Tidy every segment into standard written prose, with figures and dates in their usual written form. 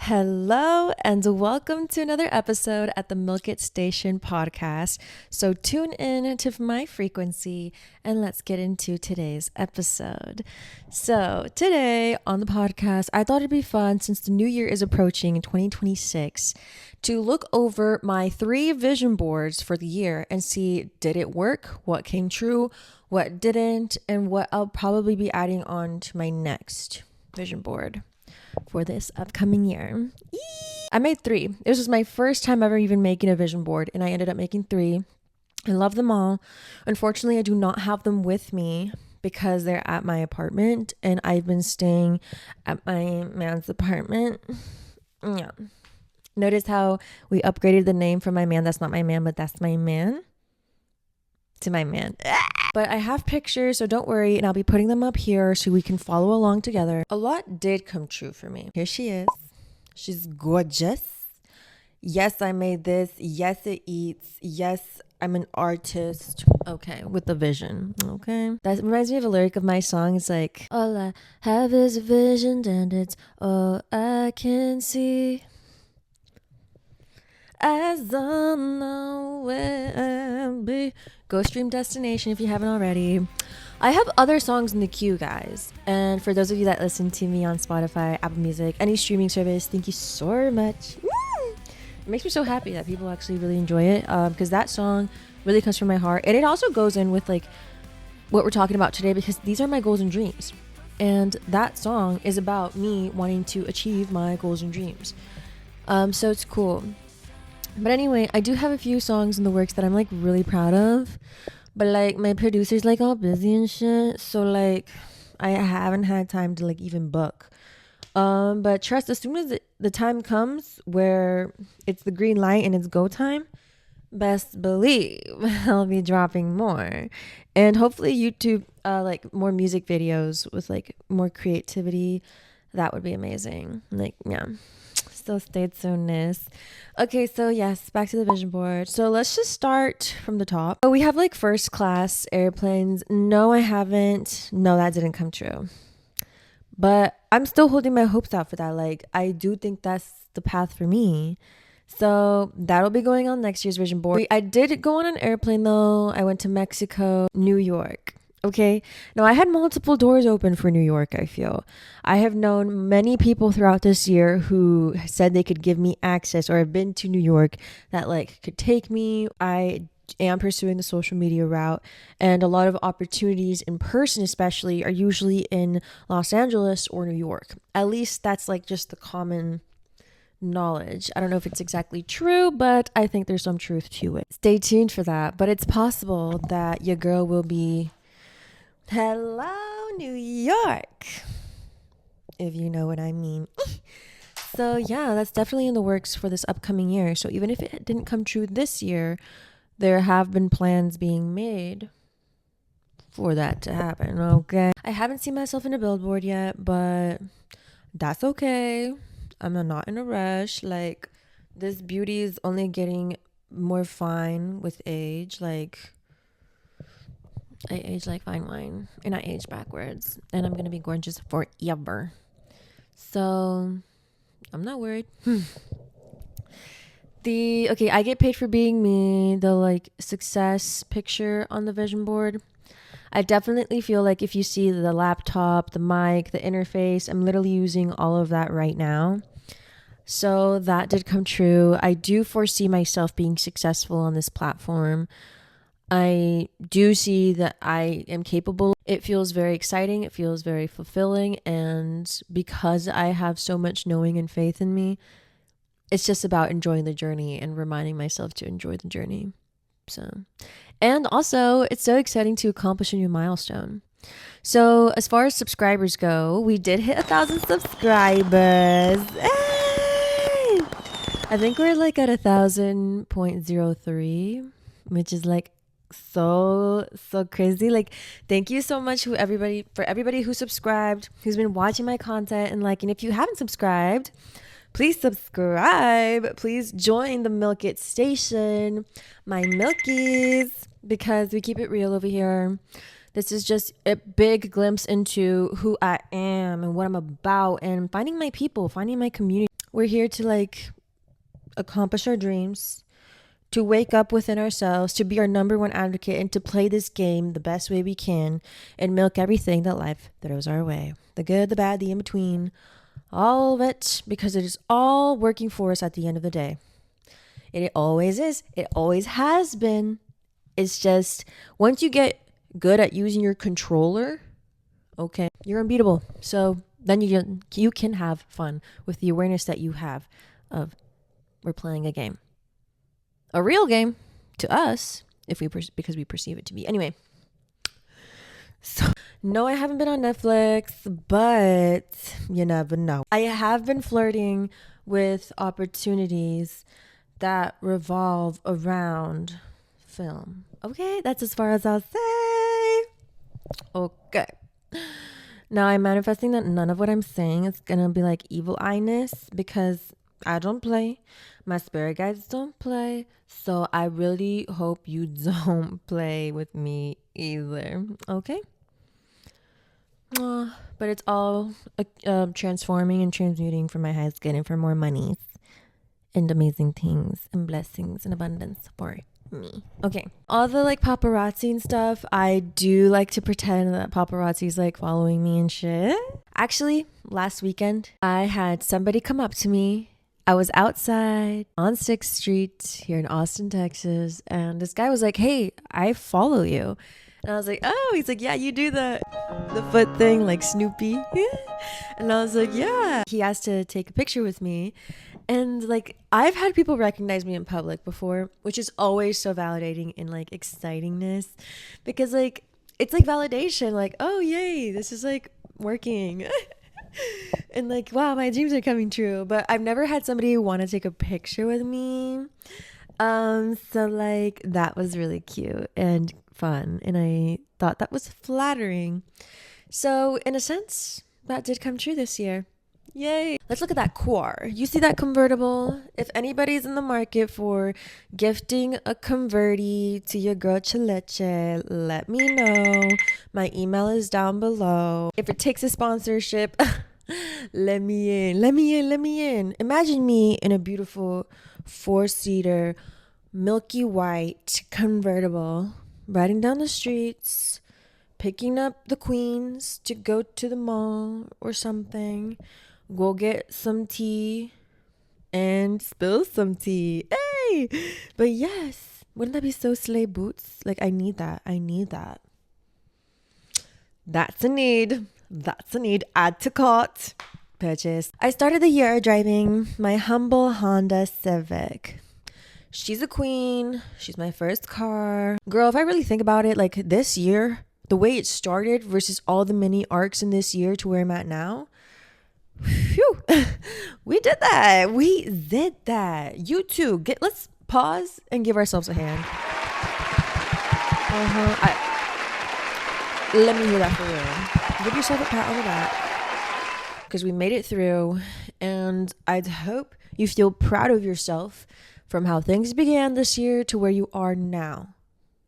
Hello and welcome to another episode at the Milk It Station podcast. So tune in to my frequency and let's get into today's episode. So today on the podcast, I thought it'd be fun since the new year is approaching in 2026 to look over my 3 vision boards for the year and see, did it work? What came true? What didn't? And what I'll probably be adding on to my next vision board for this upcoming year. I made 3. This was my first time ever even making a vision board, and I ended up making 3. I love them all. Unfortunately, I do not have them with me because they're at my apartment, and I've been staying at my man's apartment. Yeah. Notice how we upgraded the name from my man. That's not my man, but that's my man. To my man. But I have pictures, so don't worry, and I'll be putting them up here so we can follow along together. A lot did come true for me. Here she is. She's gorgeous. Yes, I made this. Yes, it eats. Yes, I'm an artist. Okay, with a vision. Okay. That reminds me of a lyric of my song. It's like, all I have is a vision and it's all I can see. As on the way I'll be. Go stream Destination if you haven't already. I have other songs in the queue, guys. And for those of you that listen to me on Spotify, Apple Music, any streaming service, thank you so much. It makes me so happy that people actually really enjoy it, because that song really comes from my heart. And it also goes in with like what we're talking about today, because these are my goals and dreams. And that song is about me wanting to achieve my goals and dreams. So it's cool. But anyway, I do have a few songs in the works that I'm like really proud of, but like my producer's like all busy and shit, so like I haven't had time to like even book. But trust, as soon as the time comes where it's the green light and it's go time, best believe I'll be dropping more. And hopefully YouTube, like more music videos with like more creativity. That would be amazing. Like, yeah. So stay tuned. Okay, so yes, back to the vision board. So let's just start from the top. Oh, we have like first class airplanes. No, I haven't. No, that didn't come true. But I'm still holding my hopes out for that. Like, I do think that's the path for me. So that'll be going on next year's vision board. I did go on an airplane though. I went to Mexico, New York. Okay. Now I had multiple doors open for New York, I feel. I have known many people throughout this year who said they could give me access or have been to New York that like could take me. I am pursuing the social media route, and a lot of opportunities in person especially are usually in Los Angeles or New York. At least that's like just the common knowledge. I don't know if it's exactly true, but I think there's some truth to it. Stay tuned for that. But it's possible that your girl will be hello, New York, if you know what I mean. So yeah, that's definitely in the works for this upcoming year. So even if it didn't come true this year, there have been plans being made for that to happen. Okay. I haven't seen myself in a billboard yet, but that's okay. I'm not in a rush. Like, this beauty is only getting more fine with age. Like, I age like fine wine, and I age backwards, and I'm gonna be gorgeous forever. So I'm not worried. I get paid for being me. The like success picture on the vision board, I definitely feel like if you see the laptop, the mic, the interface, I'm literally using all of that right now. So that did come true. I do foresee myself being successful on this platform. I do see that I am capable. It feels very exciting. It feels very fulfilling. And because I have so much knowing and faith in me, it's just about enjoying the journey and reminding myself to enjoy the journey. So, and also it's so exciting to accomplish a new milestone. So as far as subscribers go, we did hit 1,000 subscribers. Hey! I think we're like at 1,000.03, which is like so crazy. Like, thank you so much for everybody who subscribed, who's been watching my content and liking. If you haven't subscribed, please subscribe. Please join the Milk It Station, my milkies, because we keep it real over here. This is just a big glimpse into who I am and what I'm about, and finding my people, finding my community. We're here to like accomplish our dreams, to wake up within ourselves, to be our number one advocate, and to play this game the best way we can and milk everything that life throws our way. The good, the bad, the in between, all of it, because it is all working for us at the end of the day. It always is. It always has been. It's just once you get good at using your controller, okay, you're unbeatable. So then you can have fun with the awareness that you have of we're playing a game. A real game to us, because we perceive it to be. Anyway, so no, I haven't been on Netflix, but you never know. I have been flirting with opportunities that revolve around film. Okay, that's as far as I'll say. Okay. Now I'm manifesting that none of what I'm saying is gonna be like evil eye-ness, because I don't play. My spirit guides don't play. So I really hope you don't play with me either. Okay? But it's all transforming and transmuting for my highest good and for more monies and amazing things and blessings and abundance for me. Okay. All the like paparazzi and stuff, I do like to pretend that paparazzi's like following me and shit. Actually, last weekend, I had somebody come up to me. I was outside on 6th Street here in Austin, Texas, and this guy was like, "Hey, I follow you." And I was like, "Oh," he's like, "Yeah, you do the foot thing like Snoopy." And I was like, "Yeah." He asked to take a picture with me. And like, I've had people recognize me in public before, which is always so validating and like excitingness, because like, it's like validation, like, oh, yay, this is like working. And like, wow, my dreams are coming true. But I've never had somebody want to take a picture with me. So like, that was really cute and fun. And I thought that was flattering. So in a sense, that did come true this year. Yay. Let's look at that car. You see that convertible? If anybody's in the market for gifting a converti to your girl Cheleche, let me know. My email is down below. If it takes a sponsorship, let me in. Let me in. Let me in. Imagine me in a beautiful 4-seater, milky white convertible, riding down the streets, picking up the queens to go to the mall or something. Go get some tea and spill some tea. Hey! But yes, wouldn't that be so slay boots? Like, I need that. I need that. That's a need. That's a need. Add to cart. Purchase. I started the year driving my humble Honda Civic. She's a queen. She's my first car. Girl, if I really think about it, like this year, the way it started versus all the mini arcs in this year to where I'm at now, phew, we did that. We did that. You too. Let's pause and give ourselves a hand. Let me hear that for real. Give yourself a pat on the back, because we made it through, and I'd hope you feel proud of yourself from how things began this year to where you are now.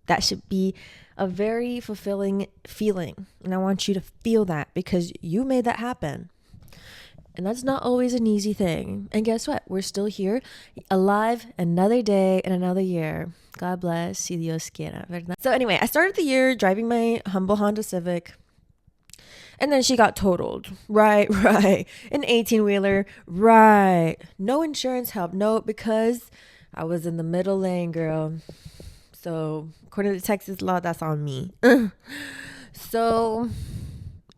That should be a very fulfilling feeling, and I want you to feel that, because you made that happen. And that's not always an easy thing. And guess what? We're still here, alive, another day and another year. God bless. Si Dios quiera, ¿verdad? So anyway, I started the year driving my humble Honda Civic. And then she got totaled. Right. An 18-wheeler. Right. No insurance help. No, because I was in the middle lane, girl. So according to Texas law, that's on me. So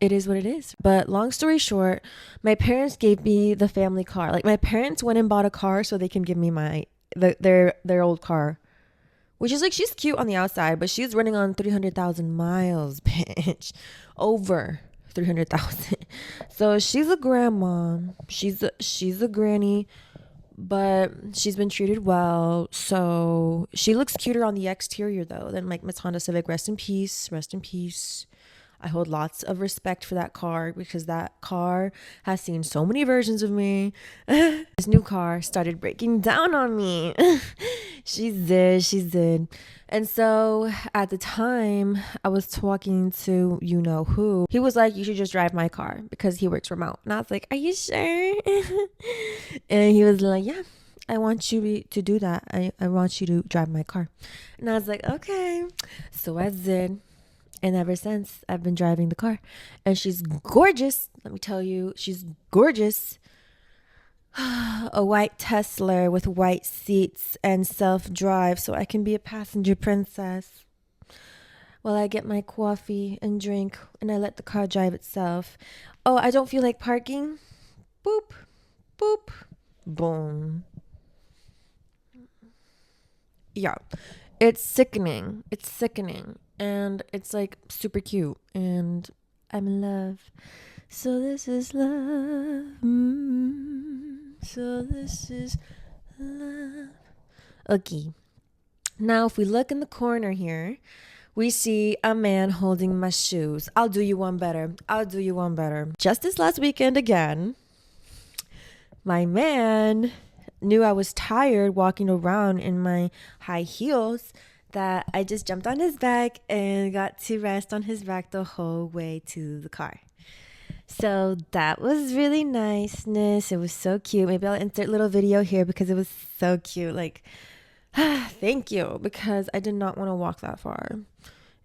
it is what it is. But long story short, my parents gave me the family car. Like, my parents went and bought a car so they can give me their old car, which is like, she's cute on the outside, but she's running on 300,000 miles, bitch. Over 300,000. So she's a grandma. She's a granny, but she's been treated well. So she looks cuter on the exterior though than like Miss Honda Civic. Rest in peace. Rest in peace. I hold lots of respect for that car, because that car has seen so many versions of me. This new car started breaking down on me. She did. And so at the time, I was talking to you know who. He was like, you should just drive my car because he works remote. And I was like, are you sure? And he was like, yeah, I want you to do that. I want you to drive my car. And I was like, okay. So I did. And ever since, I've been driving the car. And she's gorgeous. Let me tell you, she's gorgeous. A white Tesla with white seats and self-drive so I can be a passenger princess while I get my coffee and drink and I let the car drive itself. Oh, I don't feel like parking. Boop, boop, boom. Yeah, it's sickening. It's sickening. And it's like super cute. And I'm in love. So this is love. So this is love. Okay. Now, if we look in the corner here, we see a man holding my shoes. I'll do you one better. I'll do you one better. Just this last weekend again, my man knew I was tired walking around in my high heels that I just jumped on his back and got to rest on his back the whole way to the car. So that was really niceness. It was so cute. Maybe I'll insert a little video here because it was so cute. Like, thank you, because I did not want to walk that far.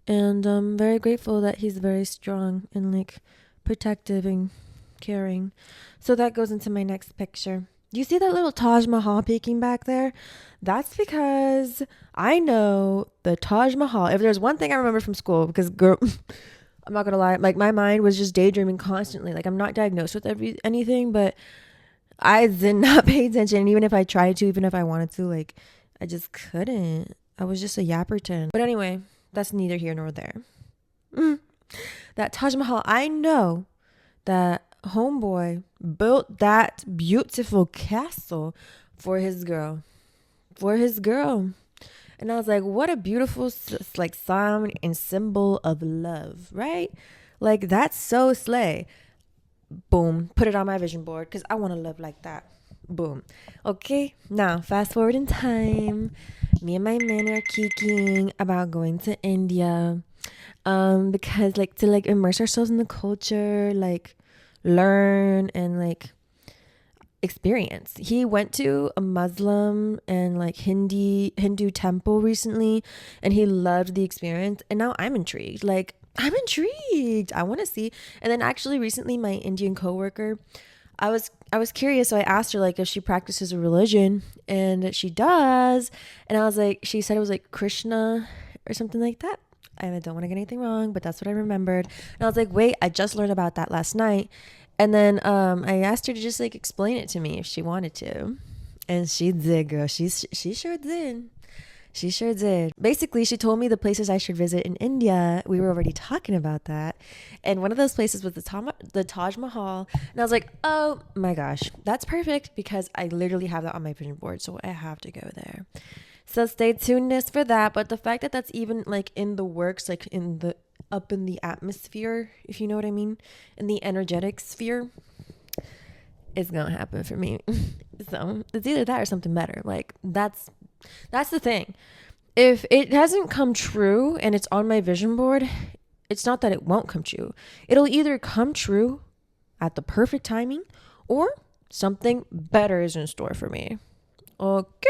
And I'm very grateful that he's very strong and like protective and caring. So that goes into my next picture. Do you see that little Taj Mahal peeking back there? That's because I know the Taj Mahal. If there's one thing I remember from school, because girl, I'm not gonna lie, like my mind was just daydreaming constantly. Like I'm not diagnosed with anything, but I did not pay attention. And even if I tried to, even if I wanted to, like I just couldn't. I was just a yapperton. But anyway, that's neither here nor there. That Taj Mahal, I know that homeboy built that beautiful castle for his girl. For his girl. And I was like, what a beautiful like sign and symbol of love, right? Like that's so slay. Boom. Put it on my vision board because I want to love like that. Boom. Okay. Now, fast forward in time. Me and my man are kicking about going to India. Because like to like immerse ourselves in the culture, like learn and like experience. He went to a Muslim and like Hindu temple recently and he loved the experience, and now I'm intrigued. Like I'm intrigued. I want to see. And then actually recently my Indian coworker, I was curious, so I asked her like if she practices a religion, and she does. And I was like, she said it was like Krishna or something like that. I don't want to get anything wrong, but that's what I remembered. And I was like, wait, I just learned about that last night. And then I asked her to just like explain it to me if she wanted to. And she did, girl. She sure did. She sure did. Basically, she told me the places I should visit in India. We were already talking about that. And one of those places was the Taj Mahal. And I was like, oh my gosh, that's perfect because I literally have that on my vision board. So I have to go there. So stay tuned for that. But the fact that that's even like in the works, like up in the atmosphere, if you know what I mean, in the energetic sphere, it's gonna happen for me. So it's either that or something better. Like that's the thing. If it hasn't come true and it's on my vision board, it's not that it won't come true. It'll either come true at the perfect timing or something better is in store for me. Okay.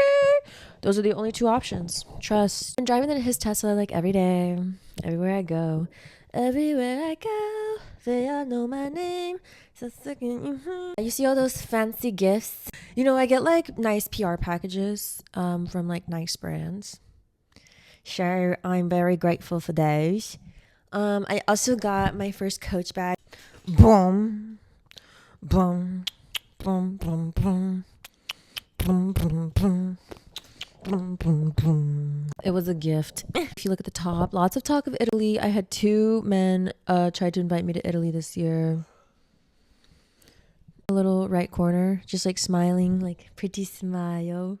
Those are the only two options. Trust. I'm driving in his Tesla like every day, everywhere I go. Everywhere I go, they all know my name. So you see all those fancy gifts? You know, I get like nice PR packages from like nice brands. Sure, I'm very grateful for those. I also got my first Coach bag. Boom, boom, boom, boom, boom. Boom, boom, boom. Boom, boom, boom. It was a gift. If you look at the top, lots of talk of Italy. I had 2 men try to invite me to Italy this year. A little right corner, just like smiling, like pretty smile.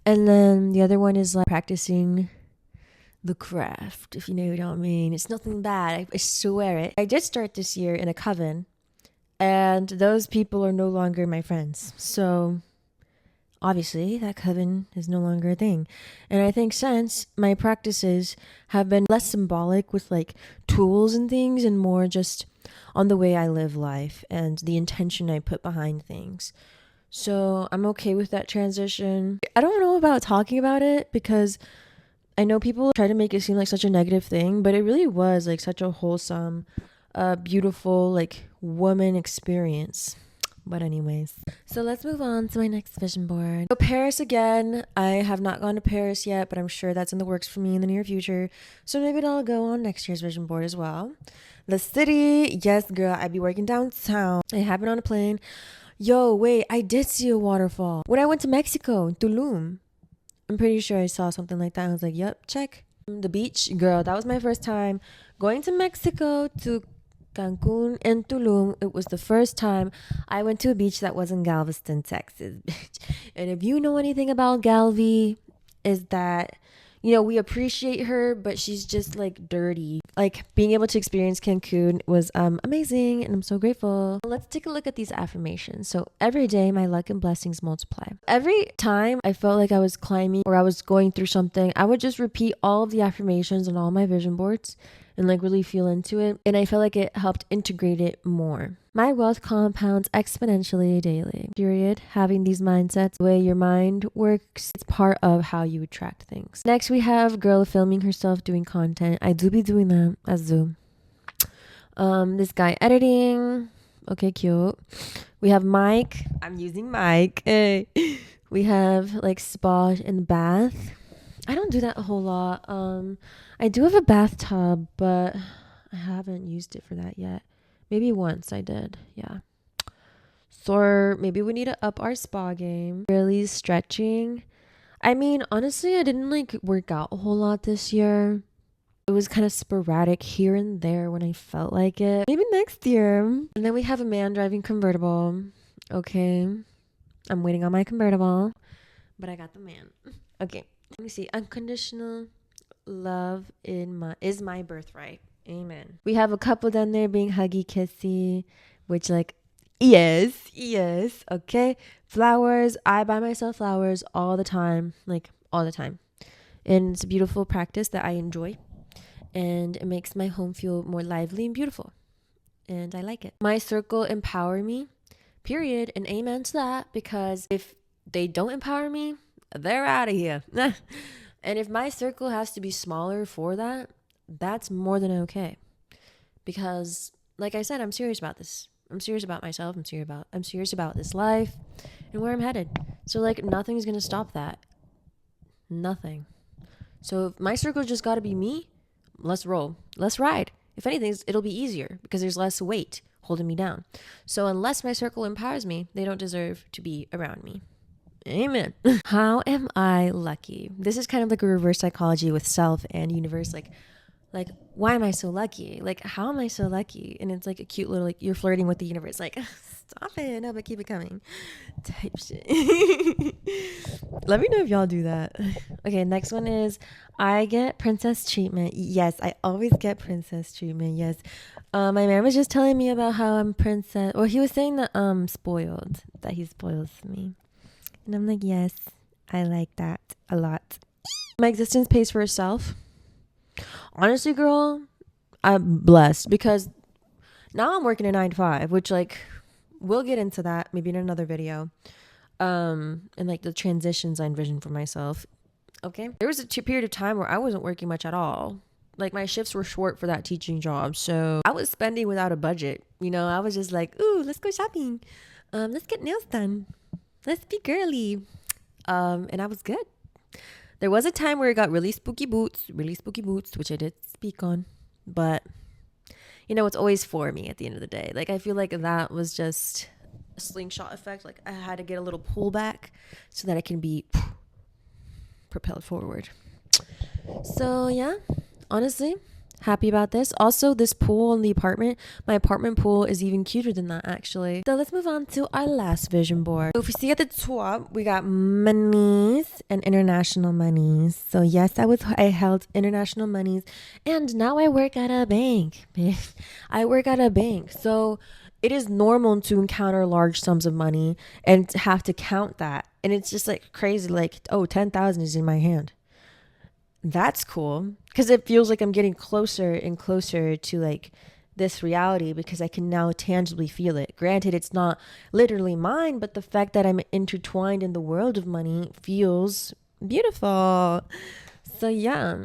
And then the other one is like practicing the craft, if you know what I mean. It's nothing bad. I swear it. I did start this year in a coven, and those people are no longer my friends. So obviously that coven is no longer a thing. And I think since my practices have been less symbolic with like tools and things and more just on the way I live life and the intention I put behind things. So I'm okay with that transition. I don't know about talking about it because I know people try to make it seem like such a negative thing, but it really was like such a wholesome, beautiful, like woman experience. But anyways, so let's move on to my next vision board. So Paris again. I have not gone to Paris yet, but I'm sure that's in the works for me in the near future. So maybe I'll go on next year's vision board as well. The city. Yes, girl. I'd be working downtown. I have been on a plane. Yo, wait. I did see a waterfall. When I went to Mexico, Tulum. I'm pretty sure I saw something like that. I was like, yep, check. The beach. Girl, that was my first time going to Mexico, to Cancun and Tulum. It was the first time I went to a beach that was in Galveston, Texas, bitch. And if you know anything about Galvy, is that, you know, we appreciate her, but she's just like dirty. Like being able to experience Cancun was amazing, and I'm so grateful. Let's take a look at these affirmations. So every day my luck and blessings multiply. Every time I felt like I was climbing or I was going through something, I would just repeat all of the affirmations on all my vision boards and like really feel into it. And I felt like it helped integrate it more. My wealth compounds exponentially daily. Period. Having these mindsets, the way your mind works, it's part of how you attract things. Next, we have girl filming herself doing content. I do be doing that as Zoom. This guy editing. Okay, cute. We have Mike. I'm using Mike. Hey. We have like spa in the bath. I don't do that a whole lot. I do have a bathtub, but I haven't used it for that yet. Maybe once I did. Yeah. So maybe we need to up our spa game. Really stretching. I mean, honestly, I didn't like work out a whole lot this year. It was kind of sporadic here and there when I felt like it. Maybe next year. And then we have a man driving convertible. Okay. I'm waiting on my convertible, but I got the man. Okay. Let me see. Unconditional love is my birthright. Amen. We have a couple down there being huggy kissy, which like, yes. Okay. Flowers. I buy myself flowers all the time. Like all the time. And it's a beautiful practice that I enjoy. And it makes my home feel more lively and beautiful. And I like it. My circle empower me. Period. And amen to that. Because if they don't empower me, they're out of here. And if my circle has to be smaller for that, that's more than okay. Because like I said, I'm serious about this. I'm serious about myself. I'm serious about this life and where I'm headed. So like nothing's going to stop that. Nothing. So if my circle just got to be me, let's roll. Let's ride. If anything, it'll be easier because there's less weight holding me down. So unless my circle empowers me, they don't deserve to be around me. Amen. How am I lucky? This is kind of like a reverse psychology with self and universe. Like, why am I so lucky? Like, how am I so lucky? And it's like a cute little, like, you're flirting with the universe. Like, stop it. No, but keep it coming. Type shit. Let me know if y'all do that. Okay, next one is I get princess treatment. Yes, I always get princess treatment. Yes. My man was just telling me about how I'm princess. Well, he was saying that spoiled. That he spoils me. And I'm like, yes, I like that a lot. My existence pays for itself. Honestly, girl, I'm blessed because now I'm working a 9 to 5, which like we'll get into that maybe in another video. And like the transitions I envision for myself. Okay. There was a period of time where I wasn't working much at all. Like my shifts were short for that teaching job. So I was spending without a budget. You know, I was just like, ooh, let's go shopping. Let's get nails done. Let's be girly. And I was good. There was a time where it got really spooky boots, which I did speak on. But, you know, it's always for me at the end of the day. Like, I feel like that was just a slingshot effect. Like, I had to get a little pullback so that I can be propelled forward. So, yeah, honestly, happy about this. Also, this pool in the apartment, my apartment pool is even cuter than that, actually. So let's move on to our last vision board. So if you see at the top, we got monies and international monies. So yes, I held international monies, and now I work at a bank. I work at a bank. So it is normal to encounter large sums of money and to have to count that. And it's just like crazy, like, oh, 10,000 is in my hand. That's cool because it feels like I'm getting closer and closer to like this reality because I can now tangibly feel it. Granted, it's not literally mine, but the fact that I'm intertwined in the world of money feels beautiful. So yeah.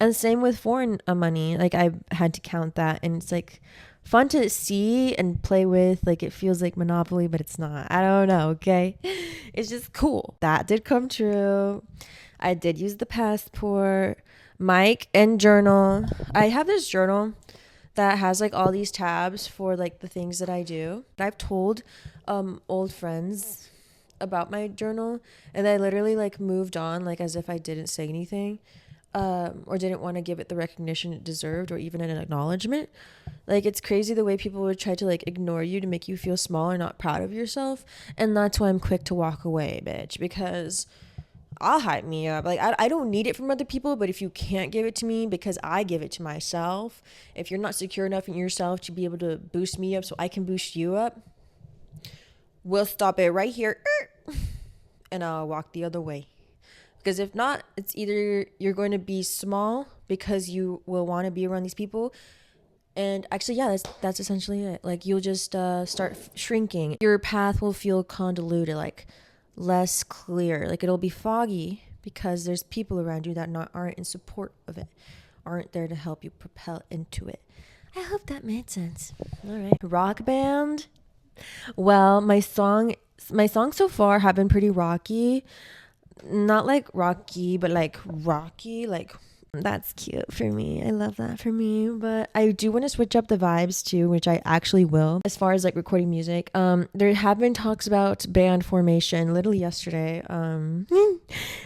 And same with foreign money. Like I had to count that, and it's like fun to see and play with. Like it feels like Monopoly, but it's not. I don't know, okay? It's just cool. That did come true. I did use the passport, mic, and journal. I have this journal that has like all these tabs for like the things that I do. I've told old friends about my journal, and I literally like moved on like as if I didn't say anything. Or didn't want to give it the recognition it deserved or even an acknowledgement. Like it's crazy the way people would try to like ignore you to make you feel small or not proud of yourself. And that's why I'm quick to walk away, bitch, because I'll hype me up. Like I don't need it from other people, but if you can't give it to me because I give it to myself, if you're not secure enough in yourself to be able to boost me up so I can boost you up, we'll stop it right here and I'll walk the other way. Because if not, it's either you're going to be small because you will want to be around these people. And actually, yeah, that's essentially it. Like you'll just start shrinking. Your path will feel convoluted, like less clear. Like it'll be foggy because there's people around you that aren't in support of it, aren't there to help you propel into it. I hope that made sense. All right. Rock band. Well, my songs so far have been pretty rocky. Not like rocky, but like rocky. Like that's cute for me. I love that for me. But I do want to switch up the vibes too, which I actually will. As far as like recording music, there have been talks about band formation literally yesterday.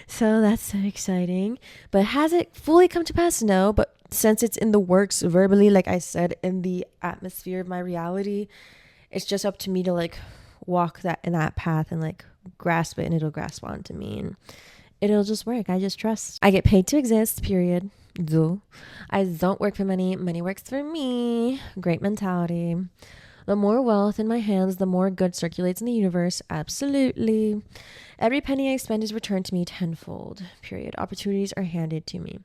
So that's so exciting. But has it fully come to pass? No. But since it's in the works verbally, like I said, in the atmosphere of my reality, it's just up to me to like walk that in that path and like grasp it, and it'll grasp onto me and it'll just work. I just trust. I get paid to exist, period. I don't work for money. Money works for me. Great mentality. The more wealth in my hands, the more good circulates in the universe. Absolutely. Every penny I spend is returned to me tenfold, period. Opportunities are handed to me.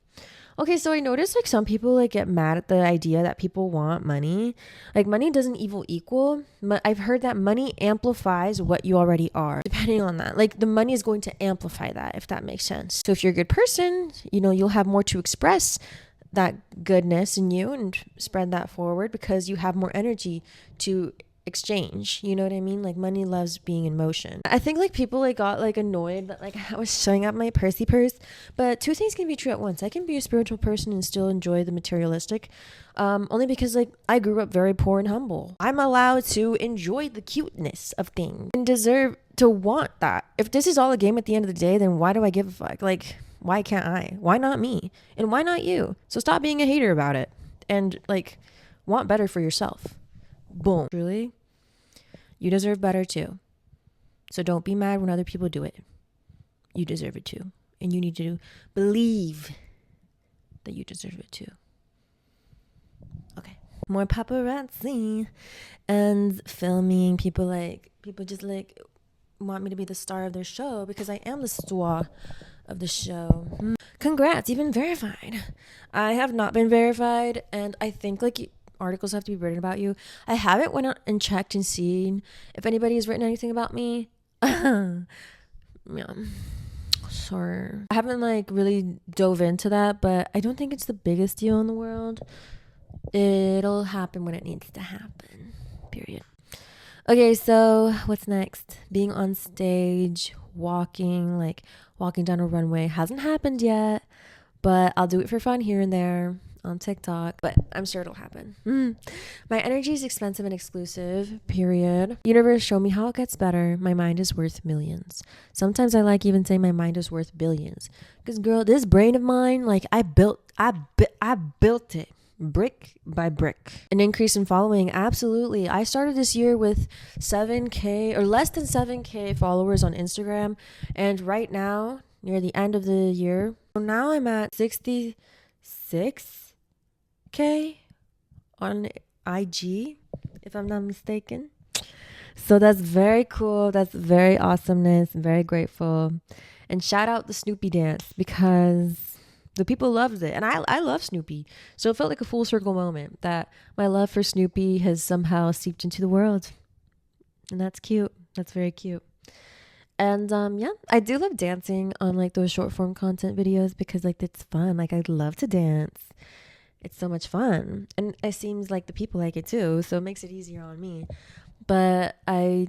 Okay, so I noticed like some people like get mad at the idea that people want money. Like money doesn't equal, but I've heard that money amplifies what you already are. Depending on that, like the money is going to amplify that, if that makes sense. So if you're a good person, you'll have more to express that goodness in you and spread that forward because you have more energy to exchange. You know what I mean? Like money loves being in motion. I think like people like got like annoyed that like I was showing up my Percy purse, but two things can be true at once. I can be a spiritual person and still enjoy the materialistic, only because like I grew up very poor and humble. I'm allowed to enjoy the cuteness of things and deserve to want that. If this is all a game at the end of the day, then why do I give a fuck? Like why can't I? Why not me? And why not you? So stop being a hater about it and like want better for yourself. Boom. Truly, you deserve better too. So don't be mad when other people do it. You deserve it too. And you need to believe that you deserve it too. Okay. More paparazzi and filming. People just like want me to be the star of their show because I am the star of the show. Congrats, you've been verified. I have not been verified, and I think like articles have to be written about you. I haven't went out and checked and seen if anybody has written anything about me. Yeah. Sure. I haven't like really dove into that, but I don't think it's the biggest deal in the world. It'll happen when it needs to happen. Period. Okay, so what's next? Being on stage, walking down a runway hasn't happened yet, but I'll do it for fun here and there on TikTok, but I'm sure it'll happen. My energy is expensive and exclusive, period. Universe, show me how it gets better. My mind is worth millions. Sometimes I like even saying my mind is worth billions, because girl, this brain of mine, like I built it brick by brick. An increase in following, absolutely. I started this year with 7k or less than 7k followers on Instagram, and right now near the end of the year, now I'm at 66k on IG. if I'm not mistaken. So that's very cool. That's very awesomeness. I'm very grateful. And shout out the Snoopy dance because the people loved it. And I love Snoopy. So it felt like a full circle moment that my love for Snoopy has somehow seeped into the world. And that's cute. That's very cute. And yeah, I do love dancing on like those short form content videos because like it's fun. Like I love to dance. It's so much fun. And it seems like the people like it too. So it makes it easier on me. But I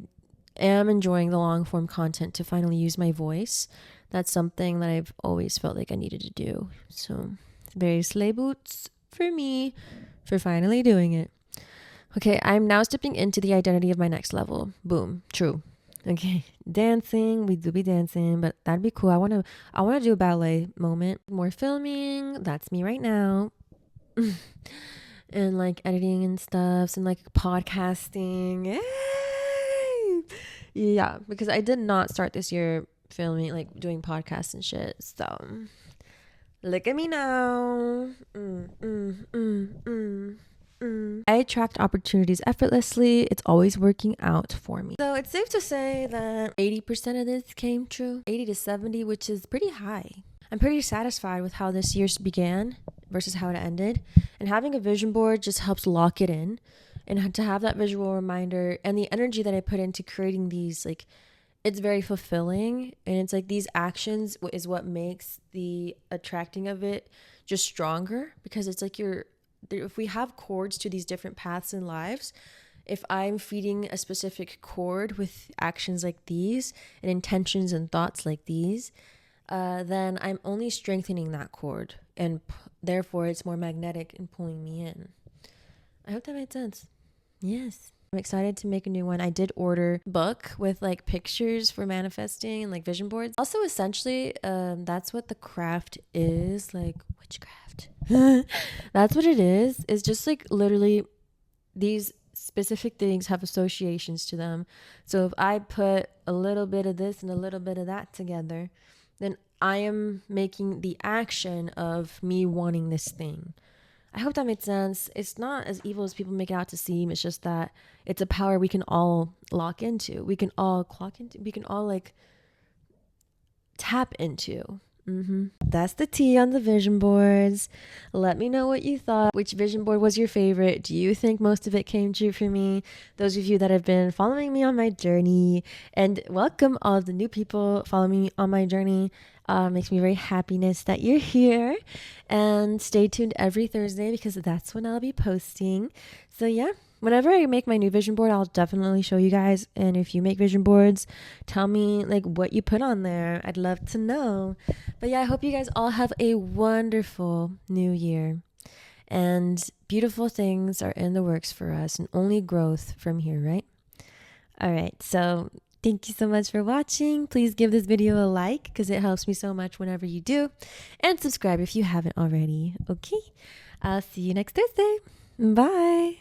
am enjoying the long form content to finally use my voice. That's something that I've always felt like I needed to do. So very sleigh boots for me for finally doing it. Okay, I'm now stepping into the identity of my next level. Boom, true. Okay, dancing, we do be dancing, but that'd be cool. I wanna do a ballet moment. More filming, that's me right now. And like editing and stuff and like podcasting. Yay! Yeah, because I did not start this year filming, like doing podcasts and shit. So look at me now. I attract opportunities effortlessly. It's always working out for me. So it's safe to say that 80% of this came true. 80 to 70, which is pretty high. I'm pretty satisfied with how this year began versus how it ended. And having a vision board just helps lock it in. And to have that visual reminder and the energy that I put into creating these, like, it's very fulfilling. And it's like these actions is what makes the attracting of it just stronger. Because it's like if we have chords to these different paths in lives, if I'm feeding a specific chord with actions like these and intentions and thoughts like these, then I'm only strengthening that chord, and therefore it's more magnetic and pulling me in. I hope that made sense. Yes. I'm excited to make a new one. I did order a book with like pictures for manifesting and like vision boards. Also, essentially, that's what the craft is, like witchcraft. That's what it is. It's just like literally these specific things have associations to them. So if I put a little bit of this and a little bit of that together, then I am making the action of me wanting this thing. I hope that made sense. It's not as evil as people make it out to seem. It's just that it's a power we can all lock into. We can all clock into. We can all like tap into. That's the tea on the vision boards. Let me know what you thought. Which vision board was your favorite? Do you think most of it came true for me? Those of you that have been following me on my journey, and welcome all of the new people following me on my journey. Makes me very happiness that you're here. And stay tuned every Thursday because that's when I'll be posting. So yeah. Whenever I make my new vision board, I'll definitely show you guys. And if you make vision boards, tell me like what you put on there. I'd love to know. But yeah, I hope you guys all have a wonderful new year. And beautiful things are in the works for us and only growth from here, right? All right. So thank you so much for watching. Please give this video a like because it helps me so much whenever you do. And subscribe if you haven't already. Okay. I'll see you next Thursday. Bye.